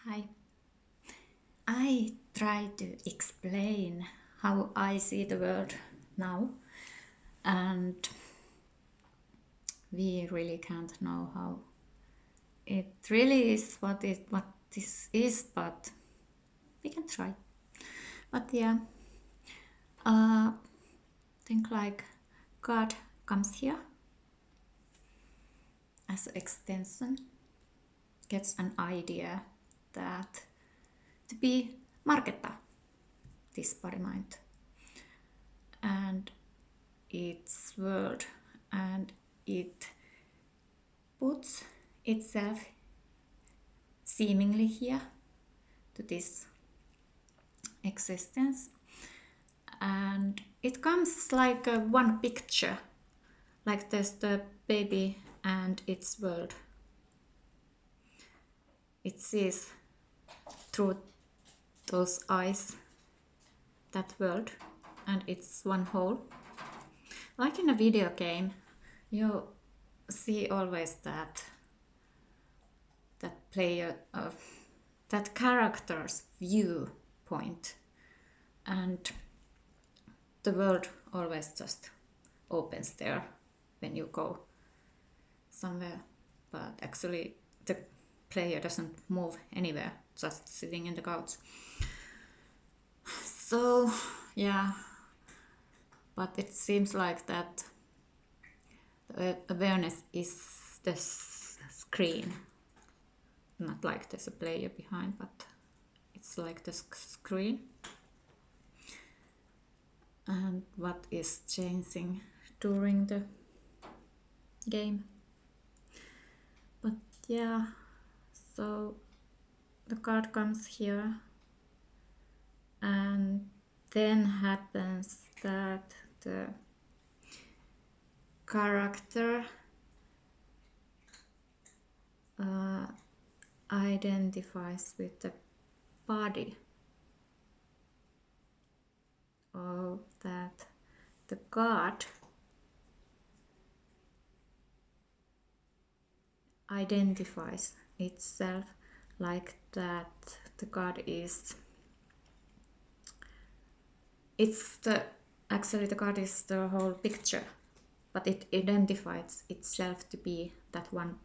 Hi. I try to explain how I see the world now, and we really can't know how it really is what this is, but we can try. But yeah, think like God comes here as an extension, gets an idea that to be marketa this body mind and its world, and it puts itself seemingly here to this existence, and it comes like one picture, like there's the baby and its world. It sees through those eyes that world, and it's one whole, like in a video game. You see always that player of that character's viewpoint, and the world always just opens there when you go somewhere, but actually the player doesn't move anywhere, just sitting in the couch. So yeah, but it seems like that the awareness is the screen, not like there's a player behind, but it's like the screen. And what is changing during the game. But yeah, so the card comes here, and then happens that the character identifies with the body, or that the god identifies itself like that the god is, it's the actually the god is the whole picture, but it identifies itself to be that one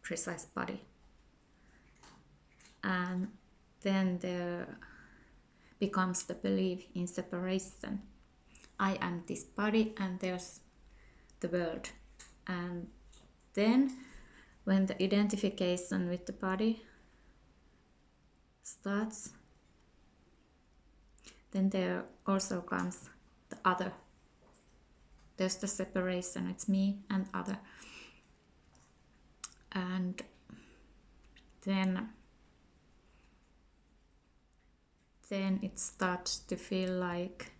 precise body. And then there becomes the belief in separation. I am this body and there's the world. And then when the identification with the body starts, then there also comes the other. There's the separation, it's me and other. And then it starts to feel like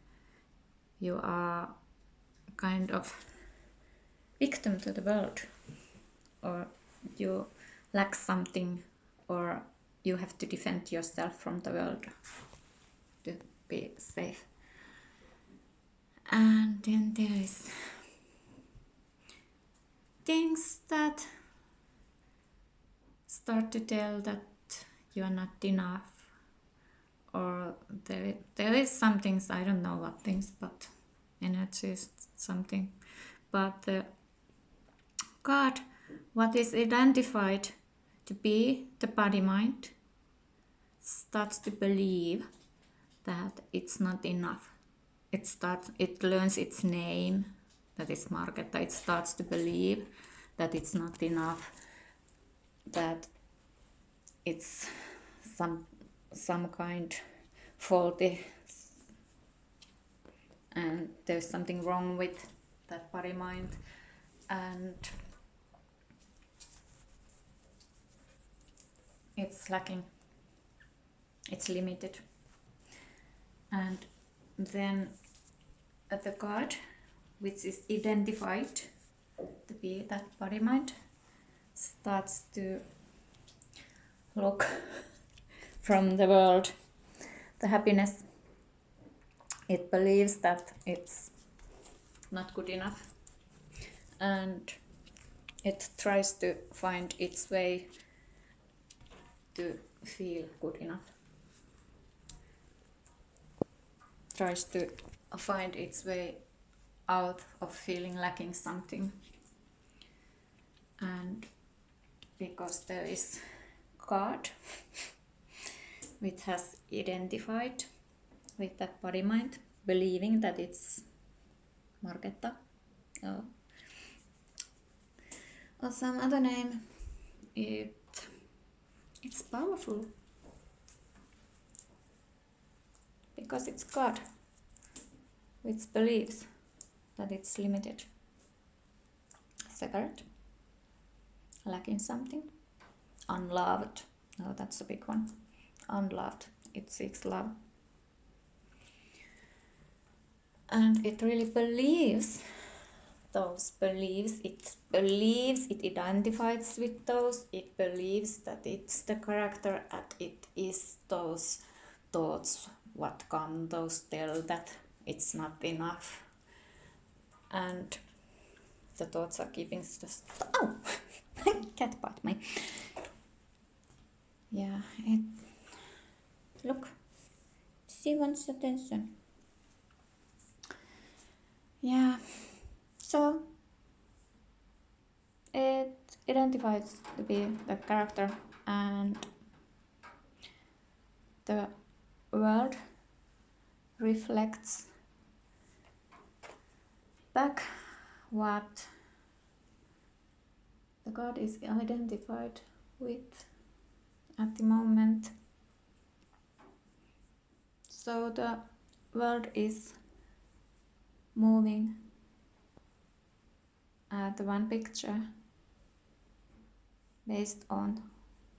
you are kind of victim to the world, or you lack something, or you have to defend yourself from the world to be safe. And then there is things that start to tell that you are not enough, or there is some things, I don't know what things, but energy is something. But the God, what is identified to be the body mind, starts to believe that it's not enough. It learns its name, that is Marketa. It starts to believe that it's not enough, that it's some kind faulty, and there's something wrong with that body mind, and it's lacking, it's limited. And then the God, which is identified to be that body mind, starts to look from the world the happiness. It believes that it's not good enough, and it tries to find its way to feel good enough, tries to find its way out of feeling lacking something. And because there is God which has identified with that body mind, believing that it's Marketta or some other name, it's powerful because it's God which believes that it's limited, separate, lacking something, unloved. No, that's a big one. Unloved. It seeks love. And it really believes those beliefs. It believes, it identifies with those. It believes that it's the character, and it is those thoughts what come, those tell that it's not enough. And the thoughts are keeping just, oh, cat bite me. Yeah, it, look, she wants attention. Yeah, so it identifies to be the character, and the world reflects back what the God is identified with at the moment. So the world is moving at one picture based on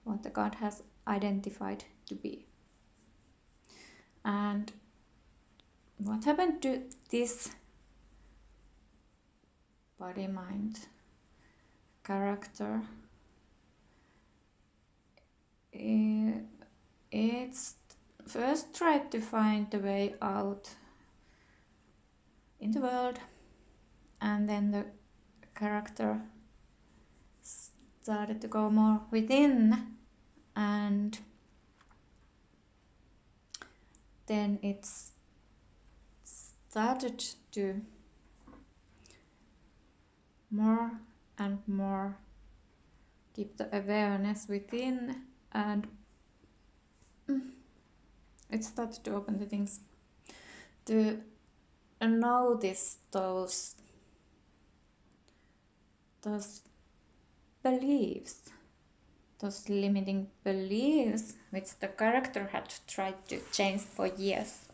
what the God has identified to be. And what happened to this body mind character? It's first tried to find the way out in the world, and then the character started to go more within, and then it started to more and more keep the awareness within, and it started to open the things to notice those beliefs, those limiting beliefs which the character had tried to change for years.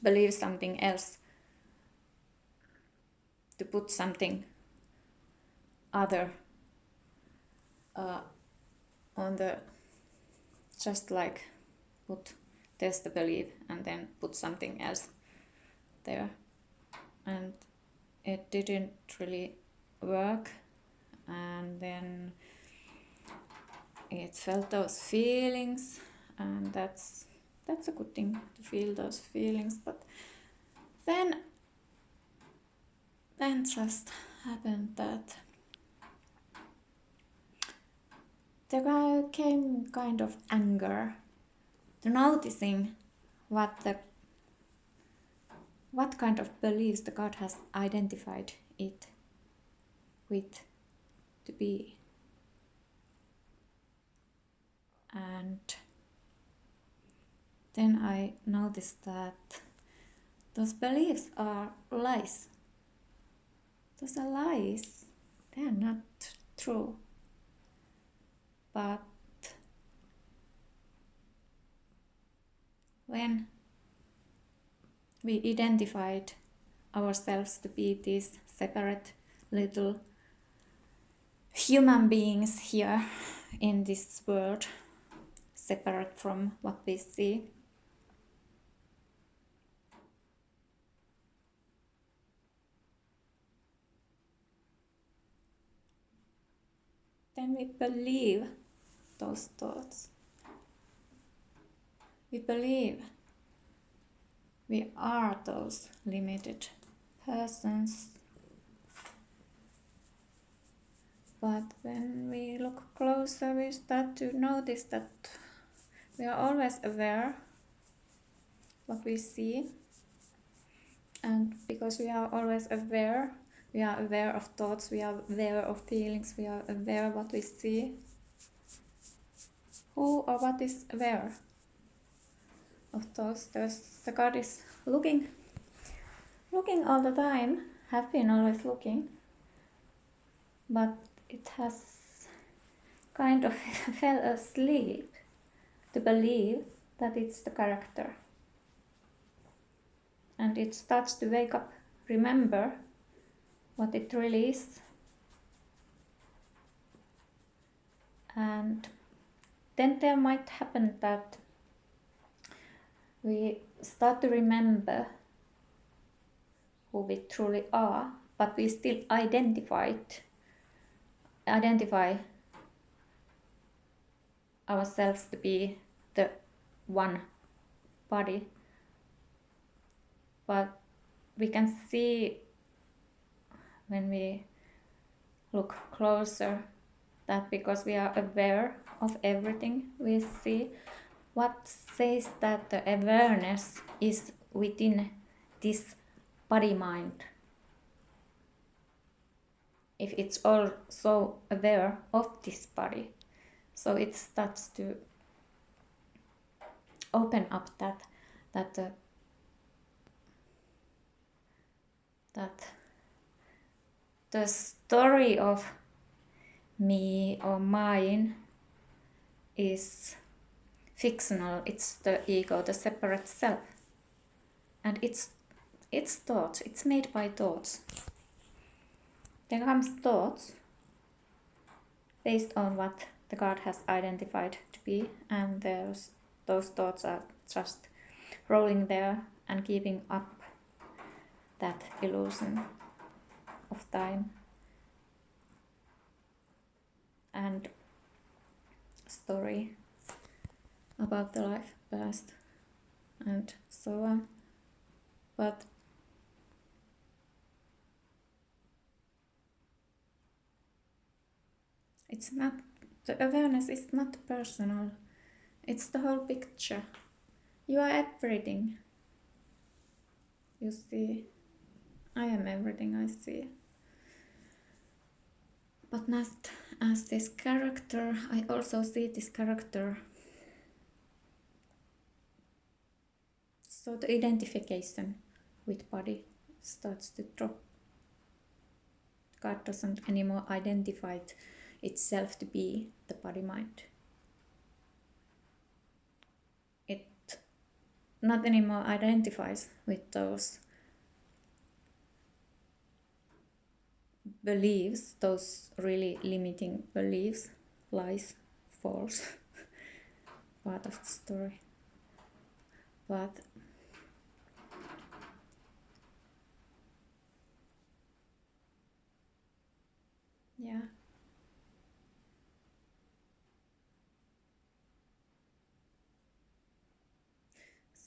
Believe something else, to put something other on the, just like put test the belief and then put something else there, and it didn't really work. And then it felt those feelings, and that's a good thing to feel those feelings. But then just happened that there came kind of anger to noticing what kind of beliefs the God has identified it with to be. And then I noticed that those beliefs are lies. Those are lies. They are not true. But when we identified ourselves to be these separate little human beings here in this world, separate from what we see, then we believe those thoughts. We believe we are those limited persons But when we look closer, we start to notice that we are always aware what we see. And because we are always aware, we are aware of thoughts, we are aware of feelings, we are aware of what we see. Who or what is aware of thoughts? The God is looking all the time, have been always looking, but it has kind of fell asleep to believe that it's the character. And it starts to wake up, remember what it really is. And then there might happen that we start to remember who we truly are, but we still identify ourselves to be the one body. But we can see when we look closer that because we are aware of everything we see, what says that the awareness is within this body mind? If it's also aware of this body, so it starts to open up that the story of me or mine is fictional. It's the ego, the separate self, and it's thoughts. It's made by thoughts. There comes thoughts based on what the God has identified to be, and those thoughts are just rolling there and keeping up that illusion of time and story about the life past and so on. But it's not, the awareness is not personal, it's the whole picture. You are everything. You see, I am everything I see. But not as this character, I also see this character. So the identification with body starts to drop. God doesn't anymore identify itself to be the body mind. It not anymore identifies with those beliefs, those really limiting beliefs, lies, false, part of the story. But yeah.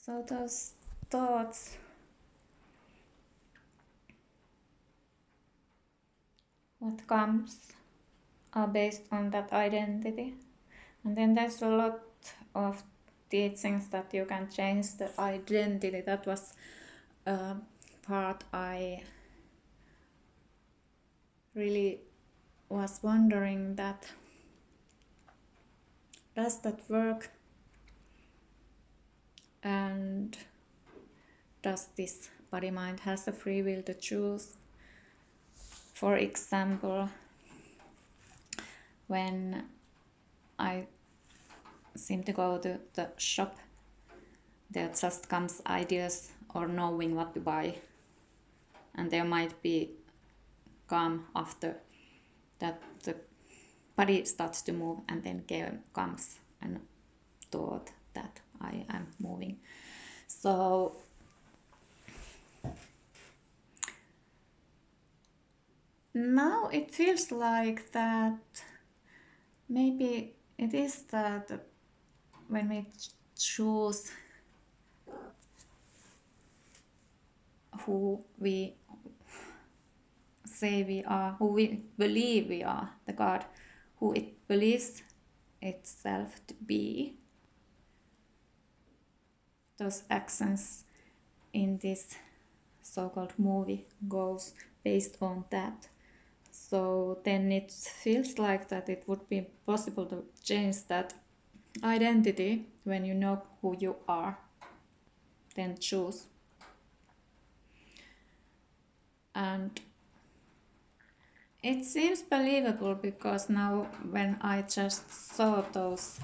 So those thoughts what comes are based on that identity. And then there's a lot of teachings that you can change the identity. That was a part I really was wondering, that does that work, and does this body mind has the free will to choose? For example, when I seem to go to the shop, there just comes ideas or knowing what to buy, and there might be calm after that. The body starts to move, and then comes and thought that I am moving. So now it feels like that maybe it is that when we choose who we say we are, who we believe we are, the God who it believes itself to be, those actions in this so-called movie goes based on that. So then it feels like that it would be possible to change that identity when you know who you are, then choose. And it seems believable because now when I just saw those,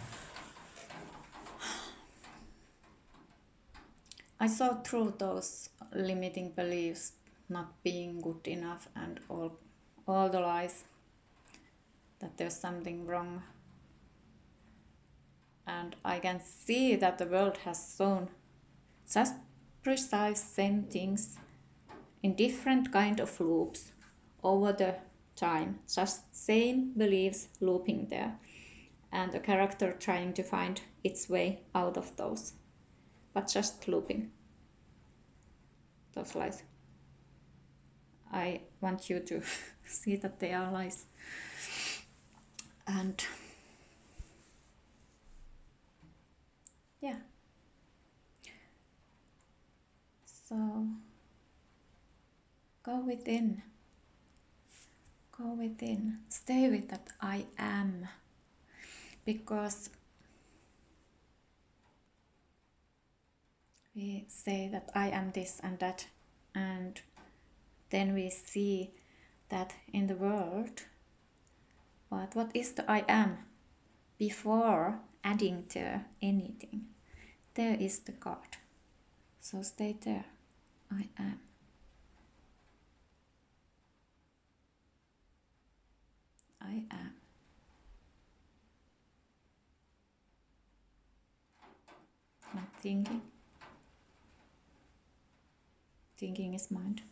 I saw through those limiting beliefs, not being good enough, and all the lies, that there's something wrong. And I can see that the world has shown just precise same things in different kind of loops over the time, just same beliefs looping there, and the character trying to find its way out of those, but just looping those lies. I want you to see that they are lies. And yeah, so go within, stay with that I am, because we say that I am this and that, and then we see that in the world, but what is the I am before adding to anything? There is the God. So stay there. I am. I am. Not thinking. Thinking is mind.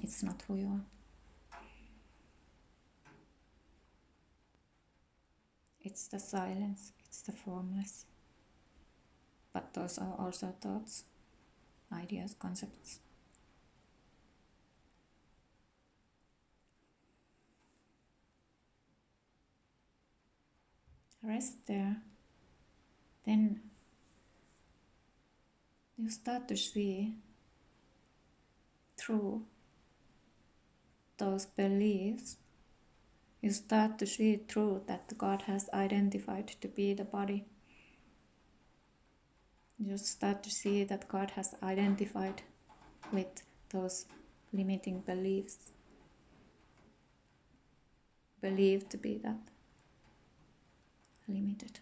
It's not who you are. It's the silence. It's the formless. But those are also thoughts, ideas, concepts. Rest there. Then you start to see through those beliefs, you start to see through that God has identified to be the body. You start to see that God has identified with those limiting beliefs, believed to be that limited.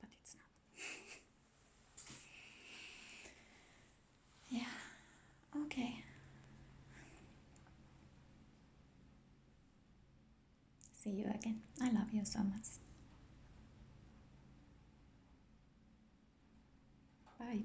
But it's not. Yeah, okay. See you again. I love you so much. Bye.